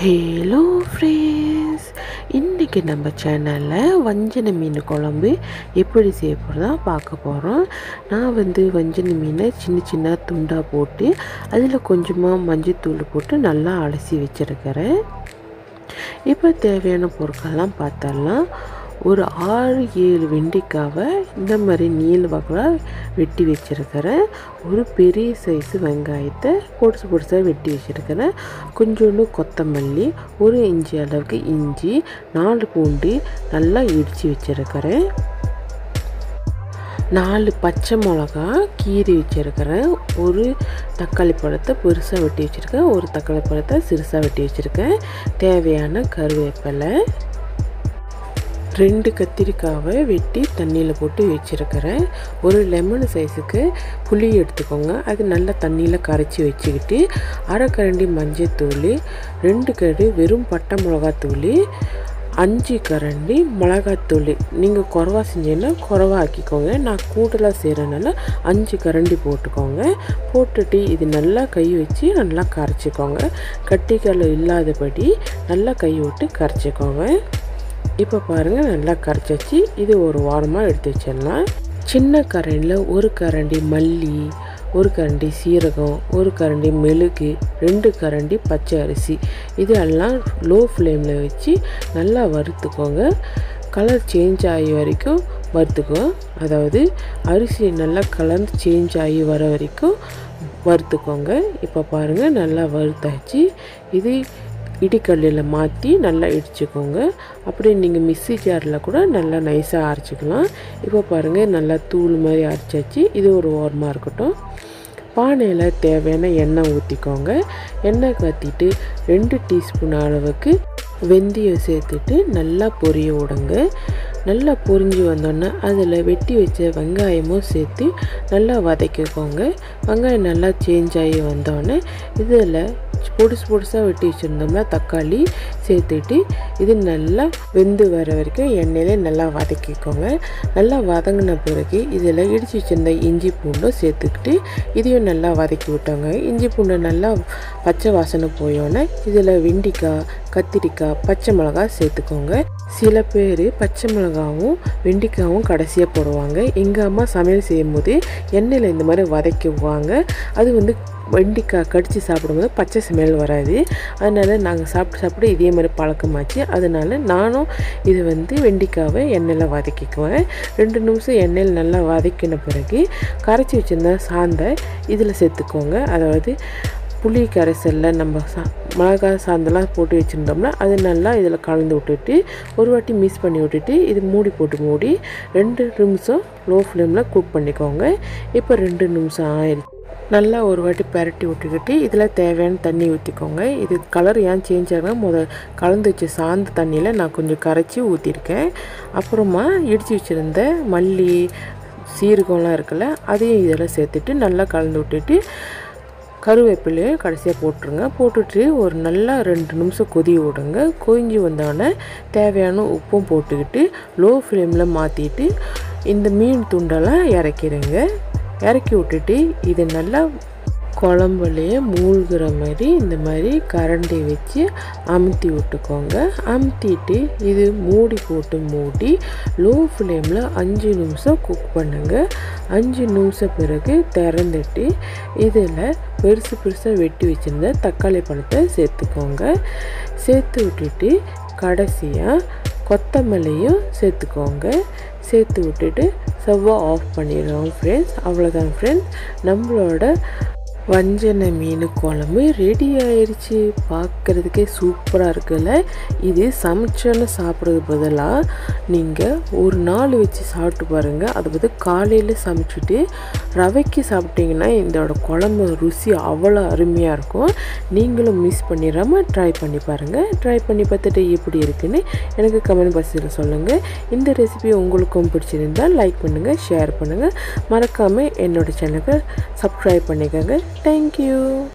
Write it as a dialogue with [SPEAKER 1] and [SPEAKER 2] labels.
[SPEAKER 1] Hello friends, இன்றைக்கி நம்ம சேனலில் வஞ்சன மீன் குழம்பு எப்படி செய்ய போகிறதா பார்க்க போகிறோம். நான் வஞ்சன மீனை சின்ன சின்ன துண்டாக போட்டு அதில் கொஞ்சமாக மஞ்சத்தூள் போட்டு நல்லா அலசி வச்சுருக்கிறேன். இப்போ தேவையான பொருட்கள்லாம் பார்த்தரலாம். ஒரு 6-7 வெண்டைக்காவை இந்த மாதிரி நீல வகையில் வெட்டி வச்சுருக்கிறேன். ஒரு பெரிய சைஸு வெங்காயத்தை பொடிசாக வெட்டி வச்சுருக்கிறேன். கொஞ்சோண்டு கொத்தமல்லி, ஒரு இன்ச்சி அளவுக்கு இஞ்சி, 4 பூண்டு நல்லா இடித்து வச்சுருக்கிறேன். 4 பச்சை மிளகா கீறி வச்சுருக்கிறேன். ஒரு தக்காளி பழத்தை பெருசாக வெட்டி வச்சுருக்கேன். ஒரு தக்காளி பழத்தை சிறுசாக வெட்டி வச்சுருக்கேன். தேவையான கருவேப்பிலை, 2 கத்திரிக்காவை வெட்டி தண்ணியில் போட்டு வச்சுருக்கிறேன். ஒரு லெமன் சைஸுக்கு புளி எடுத்துக்கோங்க. அது நல்லா தண்ணியில் கரைச்சி வச்சுக்கிட்டு, அரை கரண்டி மஞ்சத்தூள், 2 கரண்டி வெறும் பட்டை மிளகாத்தூள், 5 கரண்டி மிளகாத்தூள். நீங்கள் குறவா செஞ்சீங்கன்னா குறவா ஆக்கிக்கோங்க. நான் கூடுதலாக செய்கிறனால 5 கரண்டி போட்டுக்கோங்க. போட்டுட்டு இது நல்லா கை வச்சு நல்லா கரைச்சிக்கோங்க. கட்டிக்கல் இல்லாதபடி நல்லா கை விட்டு கரைச்சிக்கோங்க. இப்போ பாருங்கள், நல்லா கரைச்சி இது ஒரு வாரமாக எடுத்து வச்சிடலாம். சின்ன கரண்டியில் 1 கரண்டி மல்லி, 1 கரண்டி சீரகம், 1 கரண்டி மெழுகு, 2 கரண்டி பச்சை அரிசி, இதெல்லாம் லோ ஃப்ளேமில் வச்சு நல்லா வறுத்துக்கோங்க. கலர் சேஞ்ச் ஆகி வரைக்கும் வறுத்துக்கோங்க. அதாவது அரிசி நல்லா கலர் சேஞ்ச் ஆகி வர வரைக்கும் வறுத்துக்கோங்க. இப்போ பாருங்கள், நல்லா வறுத்தாச்சு. இது இடிக்கல்லில் மாற்றி நல்லா இடிச்சுக்கோங்க. அப்படியே நீங்கள் மிக்ஸி ஜாரில் கூட நல்லா நைஸாக அரைச்சிக்கலாம். இப்போ பாருங்கள், நல்லா தூள் மாதிரி அரைச்சாச்சு. இது ஒரு ஓரமாக இருக்கட்டும். பானையில் தேவையான எண்ணெய் ஊற்றிக்கோங்க. எண்ணெய் காற்றிட்டு 2 டீஸ்பூன் அளவுக்கு வெந்தயம் சேர்த்துட்டு நல்லா பொரிய விடுங்க. நல்லா பொரிஞ்சு வந்தோன்னே அதில் வெட்டி வச்ச வெங்காயமும் சேர்த்து நல்லா வதக்கிக்கோங்க. வெங்காயம் நல்லா சேஞ்ச் ஆகி வந்தோடனே இதில் பொடிசாக வெட்டி வச்சுருந்தோம்னா தக்காளி சேர்த்துட்டு இது நல்லா வெந்து வர வரைக்கும் எண்ணெயிலே நல்லா வதக்கிக்கோங்க. நல்லா வதங்கின பிறகு இதில் இடித்து வச்சுருந்த இஞ்சி பூண்டும் சேர்த்துக்கிட்டு இதையும் நல்லா வதக்கி விட்டோங்க. இஞ்சி பூண்டை நல்லா பச்சை வாசனை போயோன்னே இதில் வெண்டிக்காய், கத்திரிக்காய், பச்சை மிளகாய் சேர்த்துக்கோங்க. சில பேர் பச்சை மிளகாவும் வெண்டிக்காயும் கடைசியாக போடுவாங்க. எங்கள் அம்மா சமையல் செய்யும் போது எண்ணெயில் இந்த மாதிரி வதக்குவாங்க. அது வெண்டிக்காய் கடித்து சாப்பிடும்போது பச்சை ஸ்மெல் வராது. அதனால் நாங்கள் சாப்பிட்டு இதே மாதிரி பழக்கமாச்சு. அதனால் நானும் இது வெண்டிக்காவை எண்ணெயில் வதக்கிக்குவேன். 2 நிமிஷம் எண்ணெயில் நல்லா வதக்கின பிறகு கரைச்சி வச்சுருந்த சாந்தை இதில் சேர்த்துக்கோங்க. அதாவது புளி கரைசலில் நம்ம மிளகாய் சாந்தெல்லாம் போட்டு வச்சுருந்தோம்னா அது நல்லா இதில் கலந்து விட்டுட்டு ஒரு வாட்டி மிக்ஸ் பண்ணி விட்டுட்டு இது மூடி 2 நிமிஷம் லோ ஃப்ளேமில் குக் பண்ணிக்கோங்க. இப்போ 2 நிமிஷம் ஆயிடுச்சு. நல்லா ஒரு வாட்டி பரட்டி விட்டுக்கிட்டு இதில் தேவையான தண்ணி ஊற்றிக்கோங்க. இது கலர் ஏன் சேஞ்ச் ஆகுனா கலந்து வச்ச சாந்து தண்ணியில் நான் கொஞ்சம் கரைச்சி ஊற்றிருக்கேன். அப்புறமா இடித்து வச்சுருந்த மல்லி, சீரகம்லாம் இருக்குல்ல, அதையும் இதில் சேர்த்துட்டு நல்லா கலந்து விட்டுட்டு கருவேப்பிலையை கடைசியாக போட்டுருங்க. போட்டுட்டு ஒரு நல்லா 2 நிமிஷம் கொதி விடுங்க. கொதிஞ்சு வந்தோடனே தேவையான உப்பும் போட்டுக்கிட்டு லோ ஃப்ளேமில் மாற்றிட்டு இந்த மீன் துண்டெல்லாம் இறக்கிடுங்க. இறக்கி விட்டுட்டு இது நல்லா குழம்புலையே மூழ்கிற மாதிரி இந்த மாதிரி கரண்டி வச்சு அமுத்தி விட்டுக்கோங்க. அமுத்திட்டு இது மூடி லோ ஃப்ளேமில் 5 நிமிஷம் குக் பண்ணுங்கள். 5 நிமிஷம் பிறகு திறந்துட்டு இதில் பெருசாக வெட்டி வச்சுருந்த தக்காளி பழத்தை சேர்த்துக்கோங்க. சேர்த்து விட்டுட்டு கடைசியாக கொத்தமல்லியும் சேர்த்துக்கோங்க. சேர்த்து விட்டுட்டு ஸ்டவ்வை ஆஃப் பண்ணிடுவோம் ஃப்ரெண்ட்ஸ். அவ்வளோதான் ஃப்ரெண்ட்ஸ், நம்மளோட வஞ்சன மீன் குழம்பு ரெடி ஆயிடுச்சு. பார்க்குறதுக்கே சூப்பராக இருக்குல்ல. இது சமைச்சோன்னு சாப்பிட்றது பதிலாக நீங்கள் ஒரு நாள் வச்சு சாப்பிட்டு பாருங்கள். அதை காலையில் சமைச்சிட்டு ரவைக்கு சாப்பிட்டிங்கன்னா இதோட குழம்பு ருசி அவ்வளோ அருமையாக இருக்கும். நீங்களும் மிஸ் பண்ணிடாமல் ட்ரை பண்ணி பாருங்கள். ட்ரை பண்ணி பார்த்துட்டு எப்படி இருக்குன்னு எனக்கு கமெண்ட் பாக்ஸில் சொல்லுங்கள். இந்த ரெசிபி உங்களுக்கும் பிடிச்சிருந்தால் லைக் பண்ணுங்கள், ஷேர் பண்ணுங்கள். மறக்காமல் என்னோடய சேனலுக்கு சப்ஸ்கிரைப் பண்ணிக்கோங்க. Thank you.